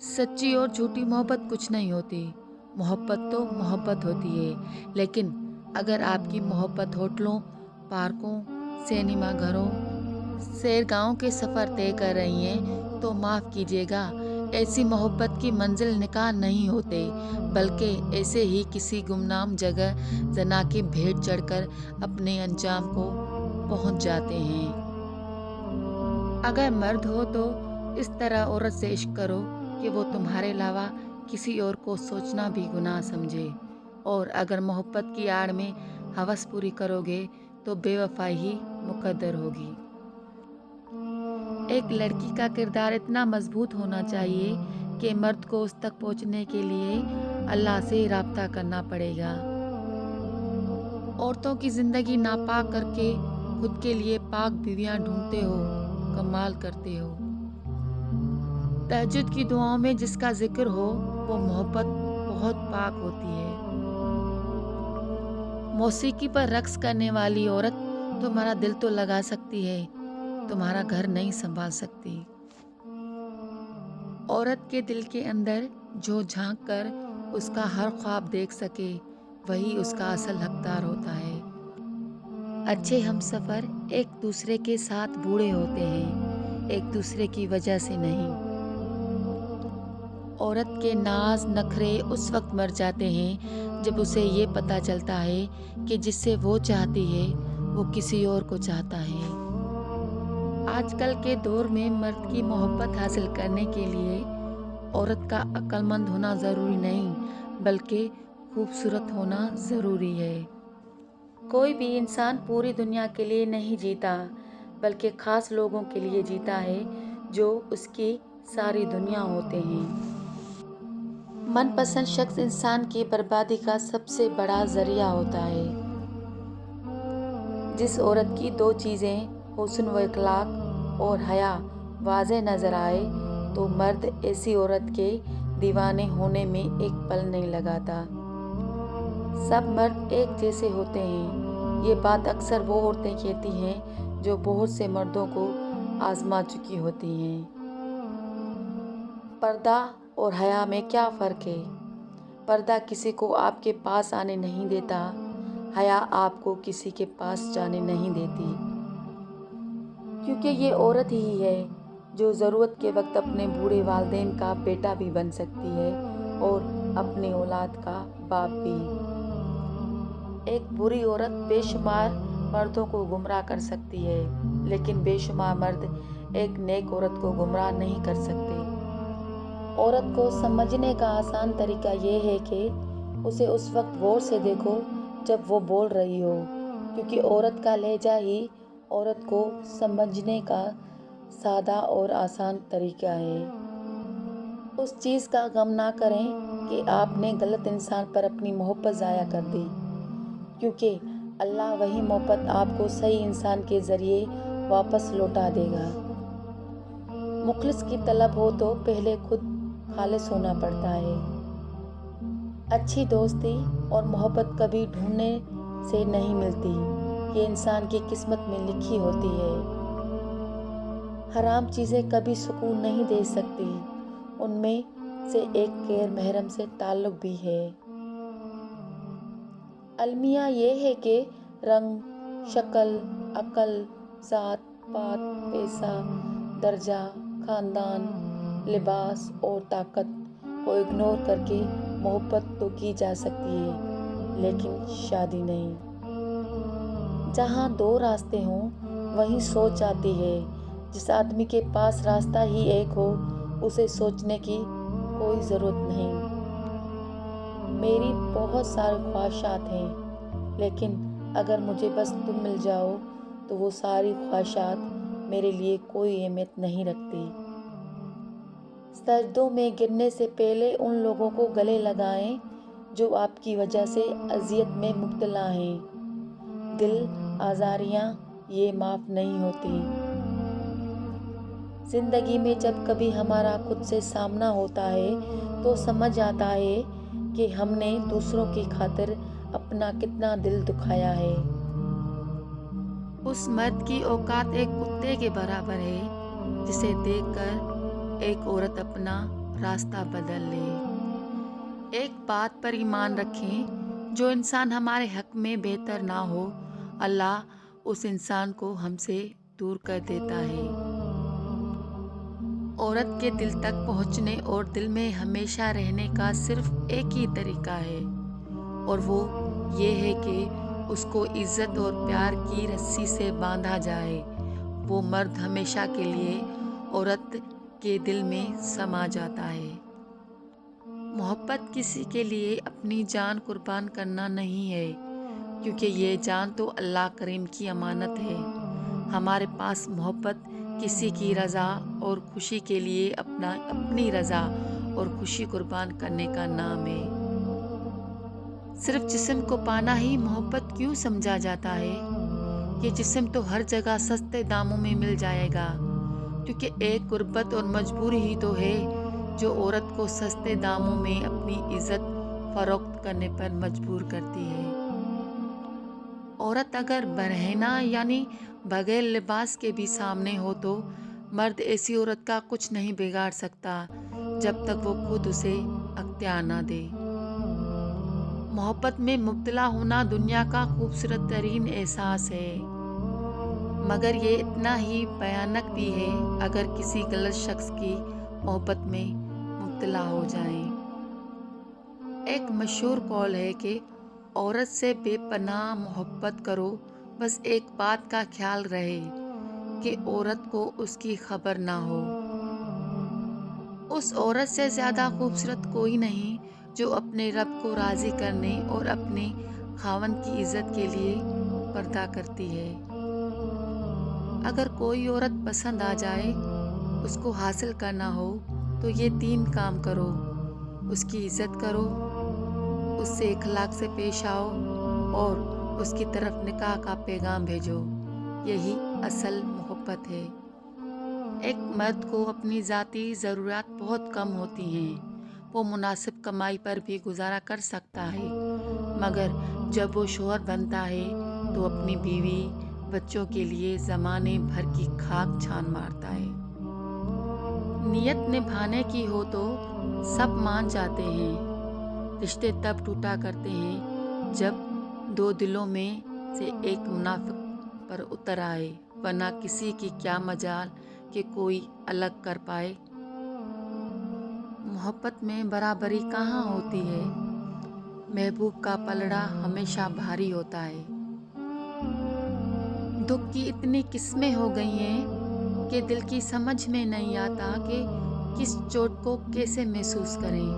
सच्ची और झूठी मोहब्बत कुछ नहीं होती। मोहब्बत तो मोहब्बत होती है, लेकिन अगर आपकी मोहब्बत होटलों, पार्कों, सिनेमा घरों, सैरगाहों के सफ़र तय कर रही है, तो माफ़ कीजिएगा, ऐसी मोहब्बत की मंजिल निकाह नहीं होते, बल्कि ऐसे ही किसी गुमनाम जगह जना के भेंट चढ़कर अपने अंजाम को पहुंच जाते हैं। अगर मर्द हो तो इस तरह औरत से इश्क करो कि वो तुम्हारे अलावा किसी और को सोचना भी गुनाह समझे, और अगर मोहब्बत की आड़ में हवस पूरी करोगे तो बेवफाई ही मुकद्दर होगी। एक लड़की का किरदार इतना मजबूत होना चाहिए कि मर्द को उस तक पहुंचने के लिए अल्लाह से राब्ता करना पड़ेगा। औरतों की ज़िंदगी नापाक करके खुद के लिए पाक बीवियां ढूंढते हो, कमाल करते हो। तहज्जुद की दुआओं में जिसका जिक्र हो वो मोहब्बत बहुत पाक होती है। मौसीकी पर रक्स करने वाली औरत तुम्हारा दिल तो लगा सकती है, तुम्हारा घर नहीं संभाल सकती। औरत के दिल के अंदर जो झांक कर उसका हर ख्वाब देख सके, वही उसका असल हकदार होता है। अच्छे हमसफ़र एक दूसरे के साथ बूढ़े होते हैं, एक दूसरे की वजह से नहीं। औरत के नाज नखरे उस वक्त मर जाते हैं जब उसे ये पता चलता है कि जिससे वो चाहती है वो किसी और को चाहता है। आजकल के दौर में मर्द की मोहब्बत हासिल करने के लिए औरत का अक्लमंद होना ज़रूरी नहीं, बल्कि खूबसूरत होना ज़रूरी है। कोई भी इंसान पूरी दुनिया के लिए नहीं जीता, बल्कि ख़ास लोगों के लिए जीता है जो उसकी सारी दुनिया होते हैं। मनपसंद शख्स इंसान की बर्बादी का सबसे बड़ा ज़रिया होता है। जिस औरत की दो चीज़ें हुस्न व इखलाक और हया वाज़े नज़र आए, तो मर्द ऐसी औरत के दीवाने होने में एक पल नहीं लगाता। सब मर्द एक जैसे होते हैं, ये बात अक्सर वो औरतें कहती हैं जो बहुत से मर्दों को आजमा चुकी होती हैं। पर्दा और हया में क्या फ़र्क है? पर्दा किसी को आपके पास आने नहीं देता, हया आपको किसी के पास जाने नहीं देती। क्योंकि ये औरत ही है जो ज़रूरत के वक्त अपने बूढ़े वालिदैन का बेटा भी बन सकती है और अपनी औलाद का बाप भी। एक बुरी औरत बेशुमार मर्दों को गुमराह कर सकती है, लेकिन बेशुमार मर्द एक नेक औरत को गुमराह नहीं कर सकते। औरत को समझने का आसान तरीका ये है कि उसे उस वक्त गौर से देखो जब वो बोल रही हो, क्योंकि औरत का लहजा ही औरत को समझने का सादा और आसान तरीका है। उस चीज़ का गम ना करें कि आपने गलत इंसान पर अपनी मोहब्बत ज़ाया कर दी, क्योंकि अल्लाह वही मोहब्बत आपको सही इंसान के ज़रिए वापस लौटा देगा। मुखलिस की तलब हो तो पहले खुद खालिस होना पड़ता है। अच्छी दोस्ती और मोहब्बत कभी ढूंढने से नहीं मिलती, ये इंसान की किस्मत में लिखी होती है। हराम चीज़ें कभी सुकून नहीं दे सकती, उनमें से एक गैर महरम से ताल्लुक़ भी है। अलमिया ये है कि रंग, शक्ल, अक्ल, ज़ात पात, पैसा, दर्जा, ख़ानदान, लिबास और ताकत को इग्नोर करके मोहब्बत तो की जा सकती है, लेकिन शादी नहीं। जहाँ दो रास्ते हों वहीं सोच आती है। जिस आदमी के पास रास्ता ही एक हो, उसे सोचने की कोई ज़रूरत नहीं। मेरी बहुत सारी ख्वाहिशात हैं, लेकिन अगर मुझे बस तुम मिल जाओ तो वो सारी ख्वाहिशात मेरे लिए कोई अहमियत नहीं रखती। सजदों में गिरने से पहले उन लोगों को गले लगाएं जो आपकी वजह से अजियत में मुब्तला हैं। दिल आज़ारियाँ ये माफ़ नहीं होती। ज़िंदगी में जब कभी हमारा खुद से सामना होता है तो समझ आता है कि हमने दूसरों की खातिर अपना कितना दिल दुखाया है। उस मर्द की औकात एक कुत्ते के बराबर है जिसे देखकर एक औरत अपना راستہ بدل لے۔ ایک بات پر ایمان رکھیں، جو انسان ہمارے حق میں بہتر نہ ہو، اللہ اس انسان کو ہم سے دور کر دیتا ہے۔ عورت کے دل تک پہنچنے اور دل میں ہمیشہ رہنے کا صرف ایک ہی طریقہ ہے، اور وہ یہ ہے کہ اس کو عزت اور پیار کی رسی سے باندھا جائے۔ وہ مرد ہمیشہ کے لیے عورت کے دل میں سما جاتا ہے۔ محبت کسی کے لیے اپنی جان قربان کرنا نہیں ہے، کیونکہ یہ جان تو اللہ کریم کی امانت ہے۔ ہمارے پاس محبت کسی کی رضا اور خوشی کے لیے اپنی رضا اور خوشی قربان کرنے کا نام ہے۔ صرف جسم کو پانا ہی محبت کیوں سمجھا جاتا ہے؟ یہ جسم تو ہر جگہ سستے داموں میں مل جائے گا، کیونکہ ایک غربت اور مجبوری ہی تو ہے جو عورت کو سستے داموں میں اپنی عزت فروخت کرنے پر مجبور کرتی ہے۔ عورت اگر برہنہ یعنی بغیر لباس کے بھی سامنے ہو تو مرد ایسی عورت کا کچھ نہیں بگاڑ سکتا جب تک وہ خود اسے اختیار نہ دے۔ محبت میں مبتلا ہونا دنیا کا خوبصورت ترین احساس ہے، مگر یہ اتنا ہی بھیانک بھی ہے اگر کسی غلط شخص کی محبت میں مبتلا ہو جائیں۔ ایک مشہور قول ہے کہ عورت سے بے پناہ محبت کرو، بس ایک بات کا خیال رہے کہ عورت کو اس کی خبر نہ ہو۔ اس عورت سے زیادہ خوبصورت کوئی نہیں جو اپنے رب کو راضی کرنے اور اپنے خاوند کی عزت کے لیے پردہ کرتی ہے۔ اگر کوئی عورت پسند آ جائے، اس کو حاصل کرنا ہو تو یہ 3 کام کرو: اس کی عزت کرو، اس سے اخلاق سے پیش آؤ، اور اس کی طرف نکاح کا پیغام بھیجو۔ یہی اصل محبت ہے۔ ایک مرد کو اپنی ذاتی ضروریات بہت کم ہوتی ہیں، وہ مناسب کمائی پر بھی گزارا کر سکتا ہے، مگر جب وہ شوہر بنتا ہے تو اپنی بیوی بچوں کے لیے زمانے بھر کی خاک چھان مارتا ہے۔ نیت نبھانے کی ہو تو سب مان جاتے ہیں۔ رشتے تب ٹوٹا کرتے ہیں جب 2 دلوں میں سے ایک منافق پر اتر آئے، ورنہ کسی کی کیا مجال کہ کوئی الگ کر پائے۔ محبت میں برابری کہاں ہوتی ہے؟ محبوب کا پلڑا ہمیشہ بھاری ہوتا ہے۔ دکھ کی اتنی قسمیں ہو گئی ہیں کہ دل کی سمجھ میں نہیں آتا کہ کس چوٹ کو کیسے محسوس کریں۔